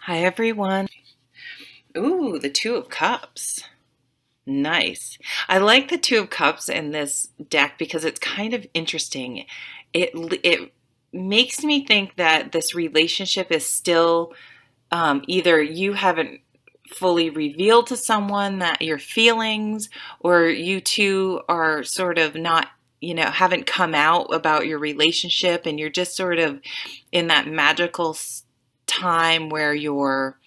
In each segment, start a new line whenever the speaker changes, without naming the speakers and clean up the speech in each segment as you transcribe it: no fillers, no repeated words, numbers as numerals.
Hi, everyone. Ooh, the Two of Cups. Nice. I like the Two of Cups in this deck because it's kind of interesting. It makes me think that this relationship is still either you haven't fully revealed to someone that your feelings, or you two are sort of not, haven't come out about your relationship, and you're just sort of in that magical time where you're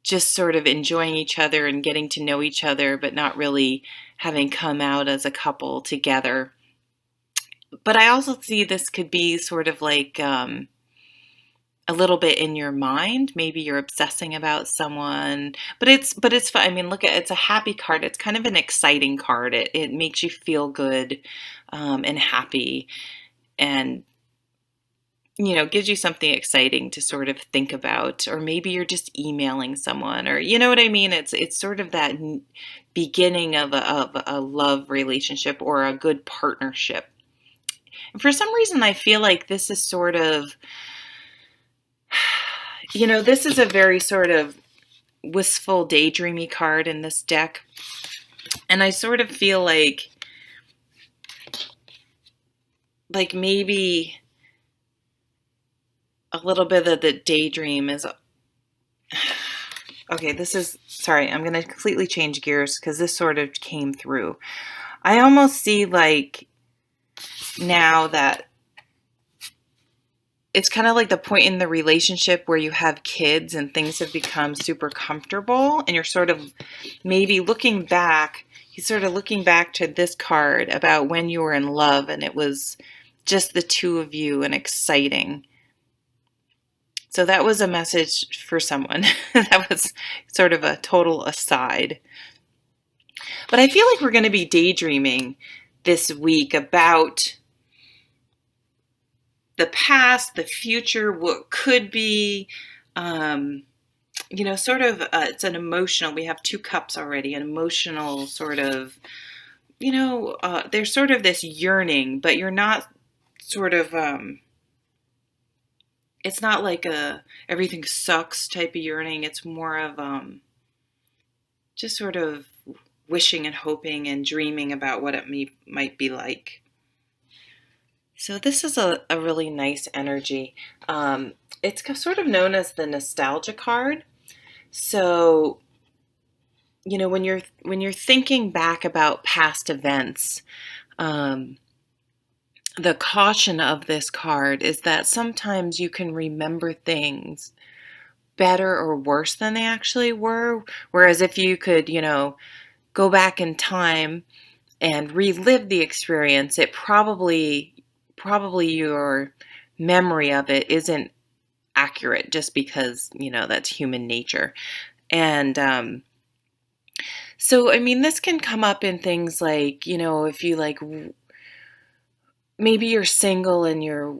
just sort of enjoying each other and getting to know each other, but not really having come out as a couple together. But I also see this could be sort of like a little bit in your mind. Maybe you're obsessing about someone, but it's fun. I mean, look at it's a happy card. It's kind of an exciting card. It makes you feel good and happy, and gives you something exciting to sort of think about. Or maybe you're just emailing someone, or you know what I mean? It's sort of that beginning of a love relationship or a good partnership. And for some reason, I feel like this is sort of, this is a very sort of wistful, daydreamy card in this deck. And I sort of feel like maybe a little bit of the daydream is okay. Sorry, I'm going to completely change gears because this sort of came through. I almost see like now that it's kind of like the point in the relationship where you have kids and things have become super comfortable, and you're sort of maybe looking back. He's sort of looking back to this card about when you were in love and it was just the two of you and exciting. So that was a message for someone. That was sort of a total aside. But I feel like we're going to be daydreaming this week about the past, the future, what could be, sort of, it's an emotional, we have two cups already, an emotional sort of, there's sort of this yearning, but you're not sort of, it's not like a everything sucks type of yearning. It's more of just sort of wishing and hoping and dreaming about what it might be like. So this is a really nice energy. It's sort of known as the nostalgia card. So, when you're thinking back about past events, the caution of this card is that sometimes you can remember things better or worse than they actually were. Whereas if you could, go back in time and relive the experience, it probably your memory of it isn't accurate, just because, that's human nature. And so, I mean, this can come up in things like, if you like, maybe you're single and you're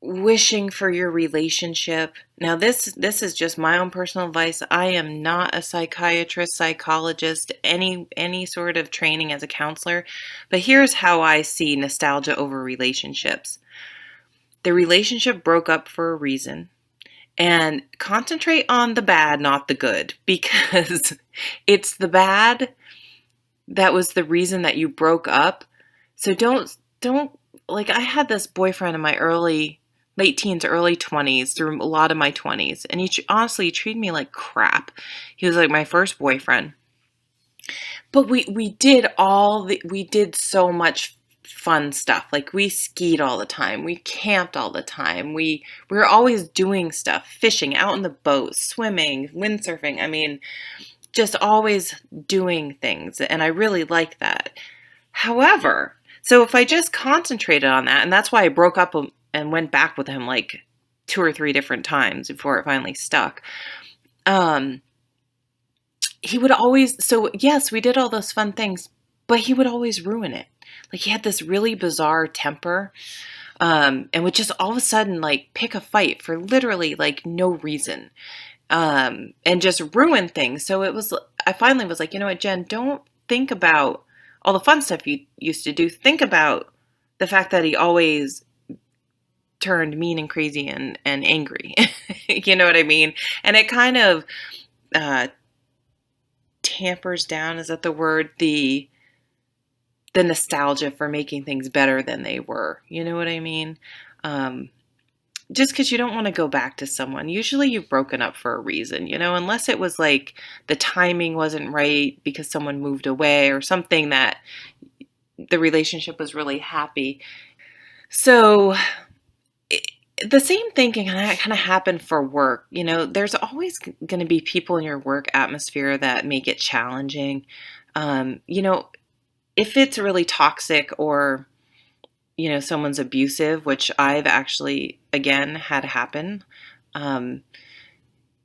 wishing for your relationship. Now, this is just my own personal advice. I am not a psychiatrist, psychologist, any sort of training as a counselor, but here's how I see nostalgia over relationships. The relationship broke up for a reason, and concentrate on the bad, not the good, because it's the bad that was the reason that you broke up. So don't like, I had this boyfriend in my late teens, early 20s, through a lot of my 20s. And he honestly treated me like crap. He was like my first boyfriend. But we did so much fun stuff. Like, we skied all the time. We camped all the time. We were always doing stuff, fishing, out in the boat, swimming, windsurfing. I mean, just always doing things. And I really like that. However, so if I just concentrated on that, and that's why I broke up and went back with him like 2 or 3 different times before it finally stuck. He would always, so yes, we did all those fun things, but he would always ruin it. Like, he had this really bizarre temper, and would just all of a sudden like pick a fight for literally like no reason, and just ruin things. So I finally was like, you know what, Jen, don't think about all the fun stuff you used to do. Think about the fact that he always turned mean and crazy and angry. You know what I mean? And it kind of uh, tampers down, is that the word? The nostalgia for making things better than they were. You know what I mean? Um, just because you don't want to go back to someone. Usually you've broken up for a reason, unless it was like the timing wasn't right because someone moved away or something that the relationship was really happy. So the same thing can kind of happen for work. There's always going to be people in your work atmosphere that make it challenging. If it's really toxic or someone's abusive, which I've actually, again, had happen,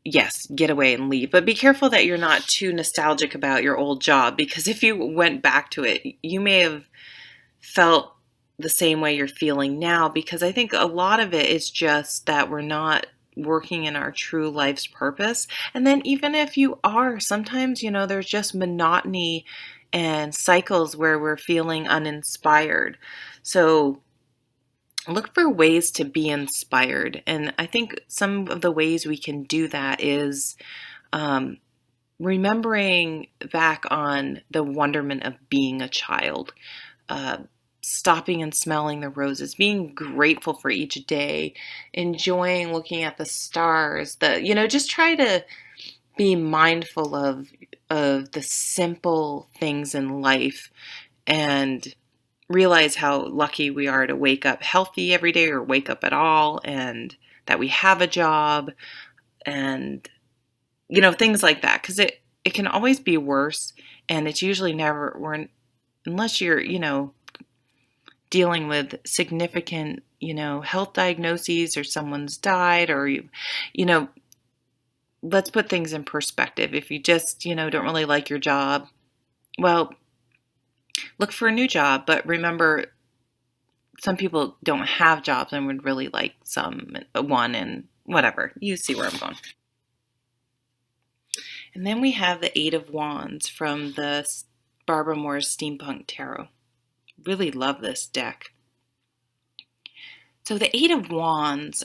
yes, get away and leave. But be careful that you're not too nostalgic about your old job, because if you went back to it, you may have felt the same way you're feeling now, because I think a lot of it is just that we're not working in our true life's purpose. And then even if you are, sometimes, there's just monotony and cycles where we're feeling uninspired. So look for ways to be inspired. And I think some of the ways we can do that is remembering back on the wonderment of being a child, stopping and smelling the roses, being grateful for each day, enjoying looking at the stars, just try to be mindful of the simple things in life, and realize how lucky we are to wake up healthy every day, or wake up at all, and that we have a job, and things like that, because it can always be worse, and it's usually never, unless you're dealing with significant health diagnoses, or someone's died, or let's put things in perspective. If you just don't really like your job, well, look for a new job. But remember, some people don't have jobs and would really like one, and whatever. You see where I'm going. And then we have the Eight of Wands from the Barbara Moore's Steampunk Tarot. Really love this deck. So the Eight of Wands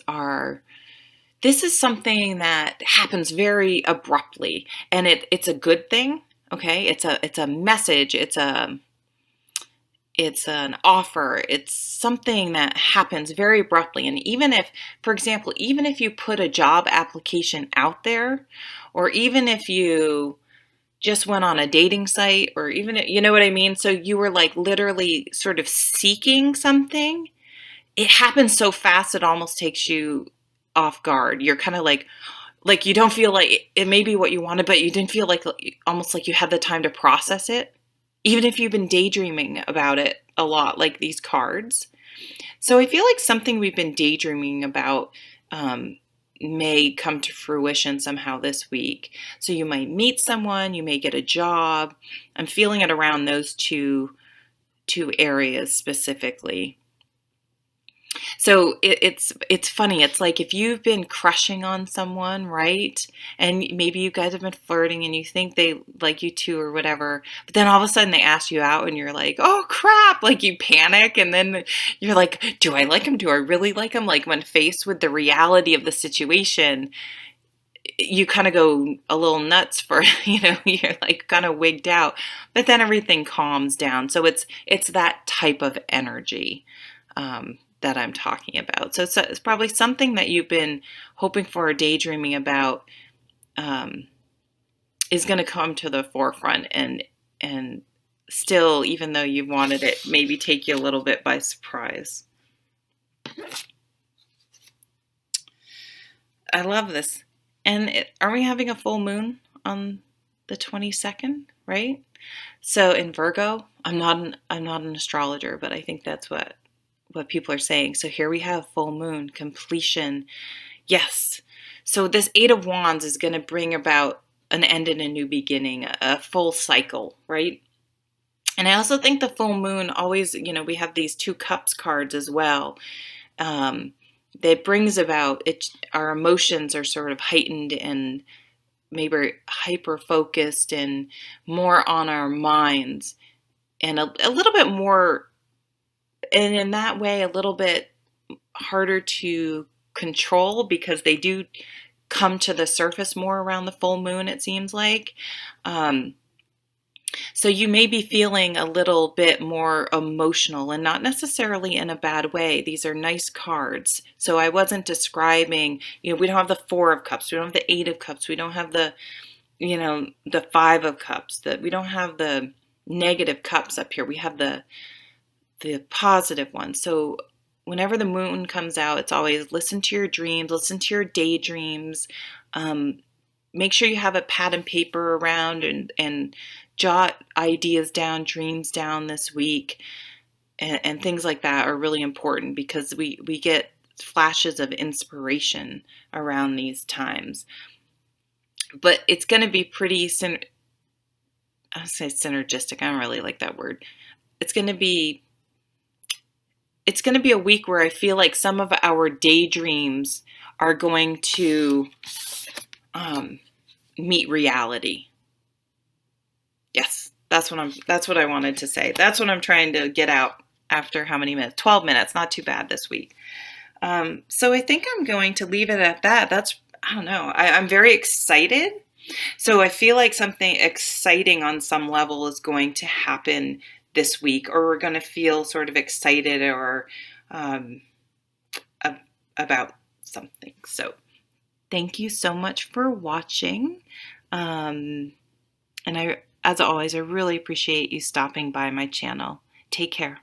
this is something that happens very abruptly, and it's a good thing. Okay, it's a message. It's an offer. It's something that happens very abruptly. And even if, for example, even if you put a job application out there, or even if you just went on a dating site, or even, you know what I mean? So you were like literally sort of seeking something. It happens so fast, it almost takes you off guard. You're kind of like you don't feel like it may be what you wanted, but you didn't feel like, almost like you had the time to process it, even if you've been daydreaming about it a lot, like these cards. So I feel like something we've been daydreaming about may come to fruition somehow this week. So you might meet someone, you may get a job. I'm feeling it around those two areas specifically. So it's funny. It's like if you've been crushing on someone, right? And maybe you guys have been flirting and you think they like you too or whatever, but then all of a sudden they ask you out and you're like, oh crap, like you panic, and then you're like, do I like him? Do I really like him? Like when faced with the reality of the situation, you kind of go a little nuts for, you're like kind of wigged out, but then everything calms down. So it's that type of energy that I'm talking about. So it's probably something that you've been hoping for or daydreaming about is going to come to the forefront, and still, even though you wanted it, maybe take you a little bit by surprise. I love this. And are we having a full moon on the 22nd, right? So in Virgo, I'm not an astrologer, but I think that's what people are saying. So here we have full moon, completion. Yes. So this Eight of Wands is going to bring about an end and a new beginning, a full cycle, right? And I also think the full moon always, we have these Two Cups cards as well. That brings about our emotions are sort of heightened and maybe hyper focused and more on our minds, and a little bit more, and in that way a little bit harder to control because they do come to the surface more around the full moon, it seems like. So you may be feeling a little bit more emotional, and not necessarily in a bad way. These are nice cards. So I wasn't describing, we don't have the Four of Cups, we don't have the Eight of Cups, we don't have the, the Five of Cups, that we don't have the negative cups up here. We have the positive one. So whenever the moon comes out, it's always listen to your dreams, listen to your daydreams. Make sure you have a pad and paper around and jot ideas down, dreams down this week. And things like that are really important because we get flashes of inspiration around these times. But it's going to be pretty, I would say synergistic. I don't really like that word. It's going to be a week where I feel like some of our daydreams are going to meet reality. Yes, that's what I wanted to say. That's what I'm trying to get out after how many minutes? 12 minutes, not too bad this week. So I think I'm going to leave it at that. I don't know. I'm very excited. So I feel like something exciting on some level is going to happen this week, or we're going to feel sort of excited or about something. So thank you so much for watching. And as always, I really appreciate you stopping by my channel. Take care.